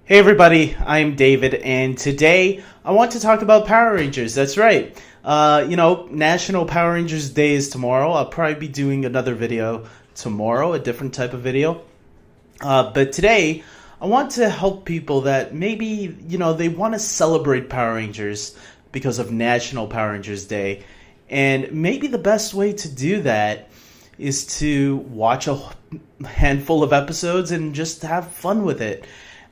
Hey everybody, I'm David, and today I want to talk about Power Rangers. That's right. National Power Rangers Day is tomorrow. I'll probably be doing another video tomorrow, a different type of video. But today, I want to help people that maybe, they want to celebrate Power Rangers because of National Power Rangers Day. And maybe the best way to do that is to watch a handful of episodes and just have fun with it.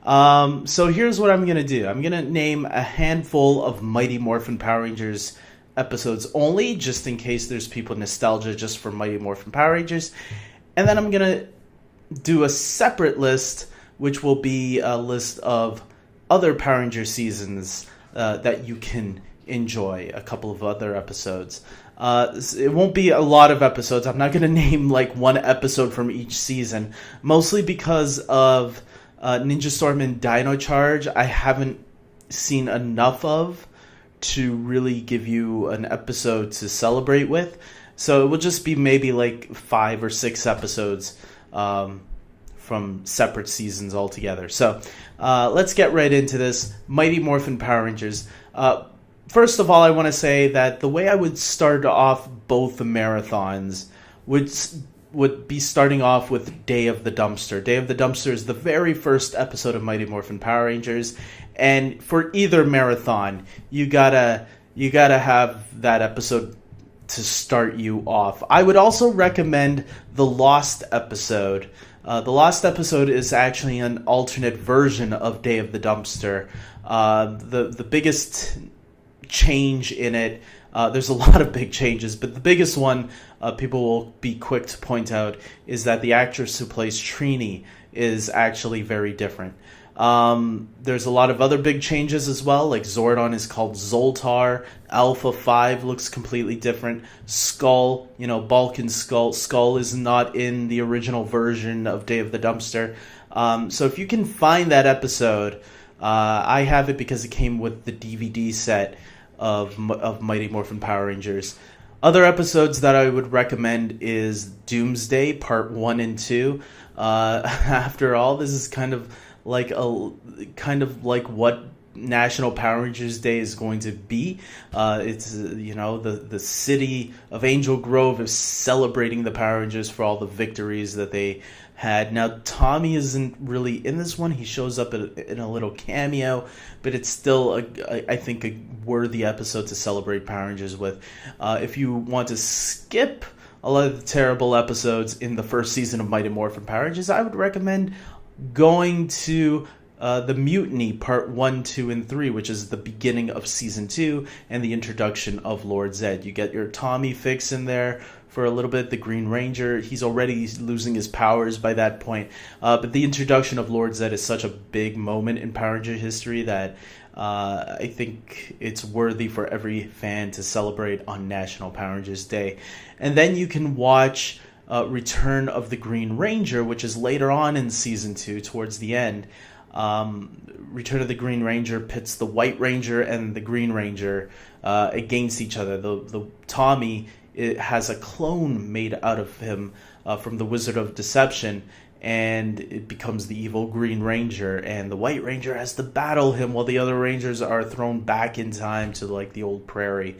So here's what I'm going to do. I'm going to name a handful of Mighty Morphin Power Rangers episodes only, just in case there's people nostalgia just for Mighty Morphin Power Rangers. And then I'm going to do a separate list, which will be a list of other Power Ranger seasons that you can enjoy, a couple of other episodes. It won't be a lot of episodes. I'm not going to name like one episode from each season, mostly because of Ninja Storm and Dino Charge. I haven't seen enough of to really give you an episode to celebrate with. So it will just be maybe like 5 or 6 episodes from separate seasons altogether. So let's get right into this. Mighty Morphin Power Rangers. First of all, I want to say that the way I would start off both the marathons would be starting off with Day of the Dumpster. Day of the Dumpster is the very first episode of Mighty Morphin Power Rangers, and for either marathon, you gotta have that episode to start you off. I would also recommend the Lost episode. The Lost episode is actually an alternate version of Day of the Dumpster. The biggest change in it, there's a lot of big changes, but the biggest one people will be quick to point out is that the actress who plays Trini is actually very different. There's a lot of other big changes as well, like Zordon is called Zoltar, Alpha 5 looks completely different, Skull, Balkan's Skull is not in the original version of Day of the Dumpster. So if you can find that episode, I have it because it came with the DVD set of Mighty Morphin Power Rangers. Other episodes that I would recommend is Doomsday Part 1 and 2. After all, this is kind of like what National Power Rangers Day is going to be. It's the city of Angel Grove is celebrating the Power Rangers for all the victories that they had. Now, Tommy isn't really in this one. He shows up in a little cameo, but it's still, I think, a worthy episode to celebrate Power Rangers with. If you want to skip a lot of the terrible episodes in the first season of Mighty Morphin Power Rangers, I would recommend going to the Mutiny Part 1, 2, and 3, which is the beginning of Season 2 and the introduction of Lord Zed. You get your Tommy fix in there for a little bit, the Green Ranger. He's already losing his powers by that point. But the introduction of Lord Zed is such a big moment in Power Ranger history that I think it's worthy for every fan to celebrate on National Power Rangers Day. And then you can watch Return of the Green Ranger, which is later on in Season 2, towards the end. Return of the Green Ranger pits the White Ranger and the Green Ranger against each other. The Tommy, it has a clone made out of him from the Wizard of Deception, and it becomes the evil Green Ranger, and the White Ranger has to battle him while the other Rangers are thrown back in time to like the old prairie.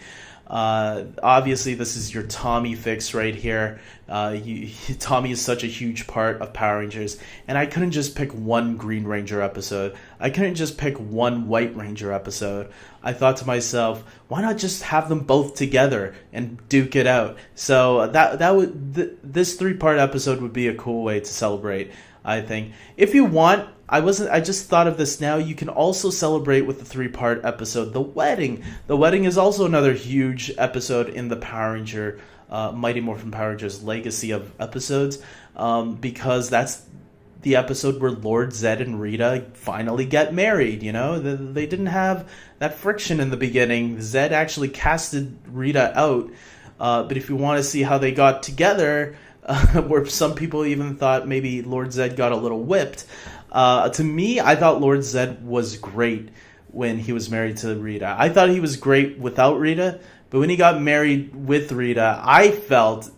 Obviously, this is your Tommy fix right here. Tommy is such a huge part of Power Rangers, and I couldn't just pick one Green Ranger episode. I couldn't just pick one White Ranger episode. I thought to myself, why not just have them both together and duke it out? So this 3-part episode would be a cool way to celebrate, I think. If you want, I just thought of this now. You can also celebrate with the 3-part episode, The Wedding. The Wedding is also another huge episode in the Power Ranger, Mighty Morphin Power Rangers legacy of episodes, because that's the episode where Lord Zed and Rita finally get married. They didn't have that friction in the beginning. Zed actually casted Rita out, but if you want to see how they got together, where some people even thought maybe Lord Zed got a little whipped. To me, I thought Lord Zed was great when he was married to Rita. I thought he was great without Rita, but when he got married with Rita, I felt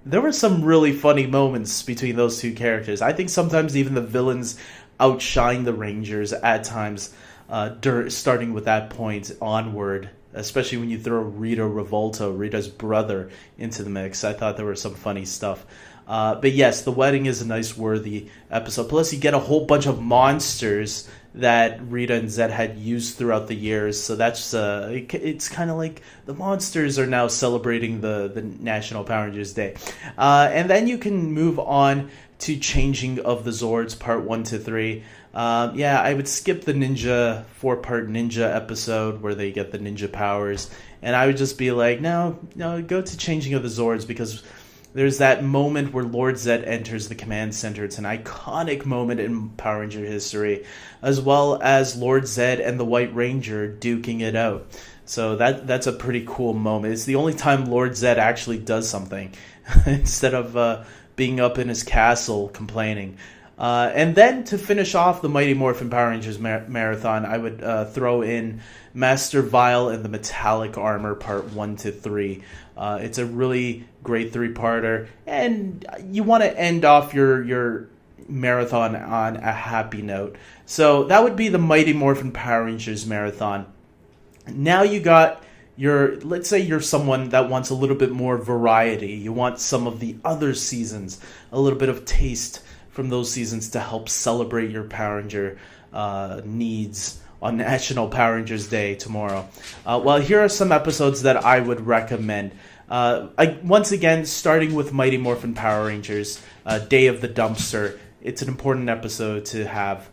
there were some really funny moments between those two characters. I think sometimes even the villains outshine the Rangers at times, starting with that point onward, especially when you throw Rita's brother, into the mix. I thought there was some funny stuff. But yes, the wedding is a nice, worthy episode. Plus, you get a whole bunch of monsters that Rita and Zed had used throughout the years. So that's it's kind of like the monsters are now celebrating the National Power Rangers Day. And then you can move on to Changing of the Zords, part 1 to 3. I would skip the 4-part ninja episode where they get the ninja powers. And I would just be like, no, go to Changing of the Zords, because there's that moment where Lord Zed enters the command center. It's an iconic moment in Power Ranger history, as well as Lord Zed and the White Ranger duking it out. So that's a pretty cool moment. It's the only time Lord Zed actually does something instead of being up in his castle complaining. And then to finish off the Mighty Morphin Power Rangers marathon, I would throw in Master Vile and the Metallic Armor part 1 to 3. It's a really great 3-parter, and you want to end off your marathon on a happy note. So that would be the Mighty Morphin Power Rangers marathon. Now you got let's say you're someone that wants a little bit more variety. You want some of the other seasons, a little bit of taste from those seasons to help celebrate your Power Ranger needs on National Power Rangers Day tomorrow. Well, here are some episodes that I would recommend. Once again, starting with Mighty Morphin Power Rangers, Day of the Dumpster. It's an important episode to have.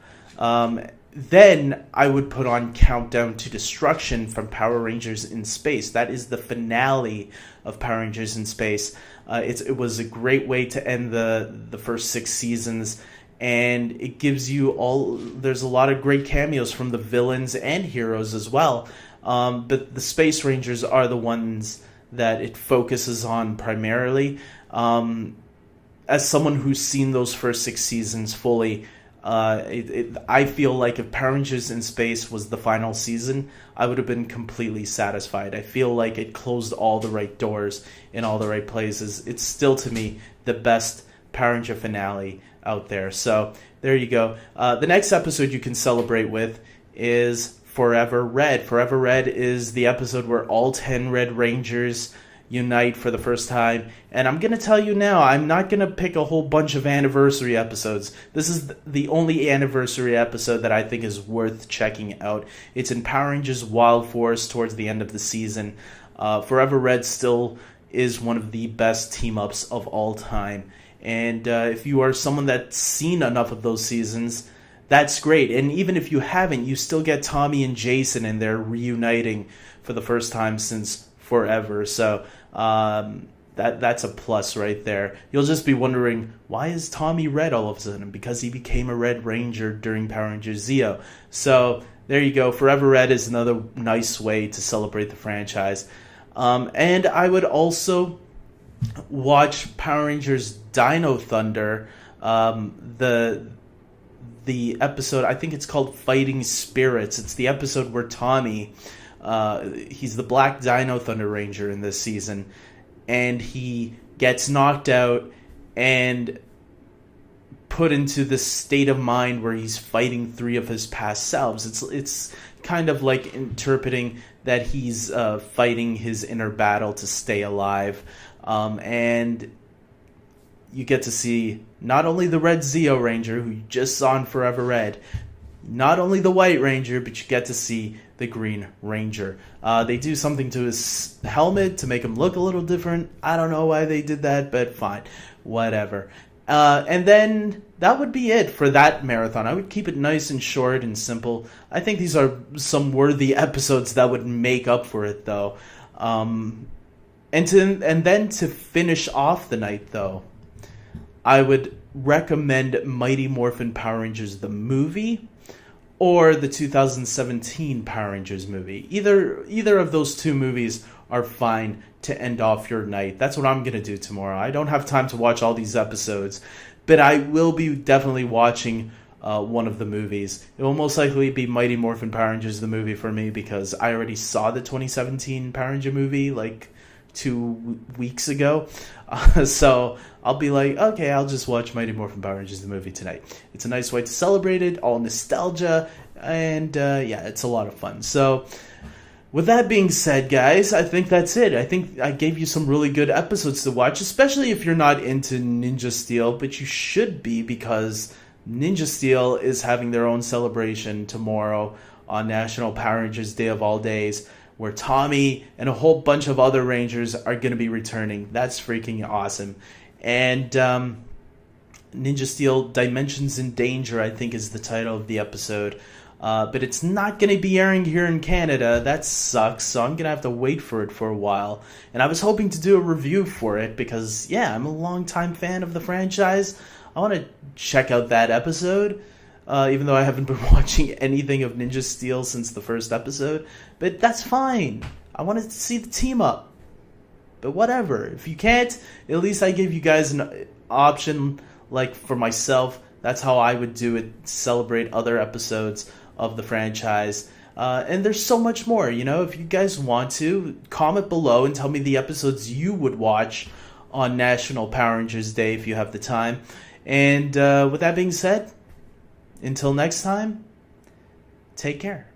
Then I would put on Countdown to Destruction from Power Rangers in Space. That is the finale of Power Rangers in Space. It was a great way to end the first 6 seasons, and it gives you there's a lot of great cameos from the villains and heroes as well. But the Space Rangers are the ones that it focuses on primarily. As someone who's seen those first 6 seasons fully, I feel like if Power Rangers in Space was the final season, I would have been completely satisfied. I feel like it closed all the right doors in all the right places. It's still, to me, the best Power Ranger finale out there. So there you go. The next episode you can celebrate with is Forever Red. Forever Red is the episode where all 10 Red Rangers unite for the first time. And I'm going to tell you now, I'm not going to pick a whole bunch of anniversary episodes. This is the only anniversary episode that I think is worth checking out. It's in Power Rangers Wild Force towards the end of the season. Forever Red still is one of the best team-ups of all time. And if you are someone that's seen enough of those seasons, that's great. And even if you haven't, you still get Tommy and Jason, and they're reuniting for the first time since forever. So that's a plus right there. You'll just be wondering, why is Tommy red all of a sudden? Because he became a Red Ranger during Power Rangers Zeo. So there you go. Forever Red is another nice way to celebrate the franchise. And I would also watch Power Rangers Dino Thunder. The episode, I think it's called Fighting Spirits. It's the episode where Tommy, he's the Black Dino Thunder Ranger in this season, and he gets knocked out and put into this state of mind where he's fighting 3 of his past selves. It's kind of like interpreting that he's fighting his inner battle to stay alive, and you get to see not only the Red Zeo Ranger, who you just saw in Forever Red, not only the White Ranger, but you get to see the Green Ranger. They do something to his helmet to make him look a little different. I don't know why they did that, but fine. Whatever. And then that would be it for that marathon. I would keep it nice and short and simple. I think these are some worthy episodes that would make up for it, though. And then to finish off the night, though, I would recommend Mighty Morphin Power Rangers the movie or the 2017 Power Rangers movie. Either of those 2 movies are fine to end off your night. That's what I'm going to do tomorrow. I don't have time to watch all these episodes, but I will be definitely watching one of the movies. It will most likely be Mighty Morphin Power Rangers the movie for me, because I already saw the 2017 Power Ranger movie like 2 weeks ago. So I'll be like, okay, I'll just watch Mighty Morphin Power Rangers the movie tonight. It's a nice way to celebrate it, all nostalgia, and yeah, it's a lot of fun. So with that being said, guys, I think that's it. I think I gave you some really good episodes to watch, especially if you're not into Ninja Steel, but you should be, because Ninja Steel is having their own celebration tomorrow on National Power Rangers Day of all days, where Tommy and a whole bunch of other Rangers are going to be returning. That's freaking awesome. And Ninja Steel Dimensions in Danger, I think, is the title of the episode. But it's not going to be airing here in Canada. That sucks, so I'm going to have to wait for it for a while. And I was hoping to do a review for it because, yeah, I'm a longtime fan of the franchise. I want to check out that episode. Even though I haven't been watching anything of Ninja Steel since the first episode. But that's fine. I wanted to see the team up. But whatever. If you can't, at least I gave you guys an option, like for myself. That's how I would do it, celebrate other episodes of the franchise. And there's so much more, you know. If you guys want to, comment below and tell me the episodes you would watch on National Power Rangers Day if you have the time. And with that being said, until next time, take care.